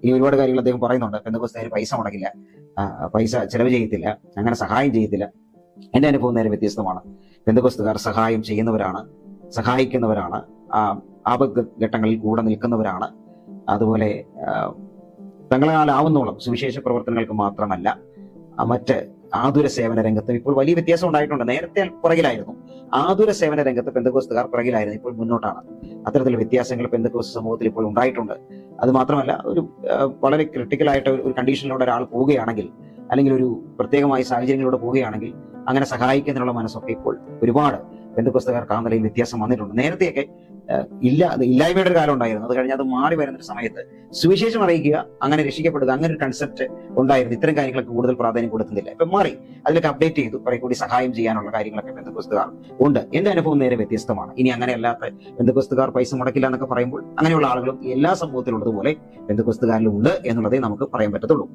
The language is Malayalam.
ഈ ഒരുപാട് കാര്യങ്ങൾ അദ്ദേഹം പറയുന്നുണ്ട്. പെന്തക്കോസ്തുകാർ പൈസ മുടക്കില്ല, പൈസ ചെലവ് ചെയ്യത്തില്ല, അങ്ങനെ സഹായം ചെയ്യത്തില്ല. എന്റെ അനുഭവം നേരെ വ്യത്യസ്തമാണ്. പെന്തക്കോസ്തുകാർ സഹായം ചെയ്യുന്നവരാണ്, സഹായിക്കുന്നവരാണ്, ആപത്ത് ഘട്ടങ്ങളിൽ കൂടെ നിൽക്കുന്നവരാണ്. അതുപോലെ തങ്ങളാലാവുന്നോളം സുവിശേഷ പ്രവർത്തനങ്ങൾക്ക് മാത്രമല്ല, മറ്റ് ആതുര സേവന രംഗത്തും ഇപ്പോൾ വലിയ വ്യത്യാസം ഉണ്ടായിട്ടുണ്ട്. നേരത്തെ പുറകിലായിരുന്നു, ആതുര സേവന രംഗത്ത് പെന്തക്കോസ്തുകാർ പുറകിലായിരുന്നു, ഇപ്പോൾ മുന്നോട്ടാണ്. അത്തരത്തിലുള്ള വ്യത്യാസങ്ങൾ പെന്തക്കോസ്ത് സമൂഹത്തിൽ ഇപ്പോൾ ഉണ്ടായിട്ടുണ്ട്. അത് മാത്രമല്ല, ഒരു വളരെ ക്രിട്ടിക്കലായിട്ട് ഒരു കണ്ടീഷനിലൂടെ ഒരാൾ പോവുകയാണെങ്കിൽ, അല്ലെങ്കിൽ ഒരു പ്രത്യേകമായ സാഹചര്യങ്ങളിലൂടെ പോവുകയാണെങ്കിൽ അങ്ങനെ സഹായിക്കുന്നതിനുള്ള മനസ്സൊക്കെ ഇപ്പോൾ ഒരുപാട് പെന്തക്കോസ്തുകാർക്ക് ആ നിലയിൽ വ്യത്യാസം വന്നിട്ടുണ്ട്. നേരത്തെയൊക്കെ ഇല്ലായ്മയുടെ ഒരു കാലം ഉണ്ടായിരുന്നു. അത് കഴിഞ്ഞ് അത് മാറി വരുന്നൊരു സമയത്ത് സുവിശേഷം അറിയിക്കുക, അങ്ങനെ രക്ഷിക്കപ്പെടുക, അങ്ങനെ ഒരു കൺസെപ്റ്റ് ഉണ്ടായിരുന്നു. ഇത്തരം കാര്യങ്ങൾക്ക് കൂടുതൽ പ്രാധാന്യം കൊടുക്കുന്നില്ല. ഇപ്പം മാറി, അതിലൊക്കെ അപ്ഡേറ്റ് ചെയ്തു. കുറെ കൂടി സഹായം ചെയ്യാനുള്ള കാര്യങ്ങളൊക്കെ പെന്തക്കോസ്തുകാർ ഉണ്ട്. എന്റെ അനുഭവം നേരെ വ്യത്യസ്തമാണ്. ഇനി അങ്ങനെ അല്ലാത്ത പെന്തക്കോസ്തുകാർ പൈസ മുടക്കില്ല എന്നൊക്കെ പറയുമ്പോൾ, അങ്ങനെയുള്ള ആളുകളും എല്ലാ സമൂഹത്തിലുള്ളതുപോലെ പെന്തക്കോസ്തുകാരിലും ഉണ്ട് എന്നുള്ളതേ നമുക്ക് പറയാൻ പറ്റത്തുള്ളൂ.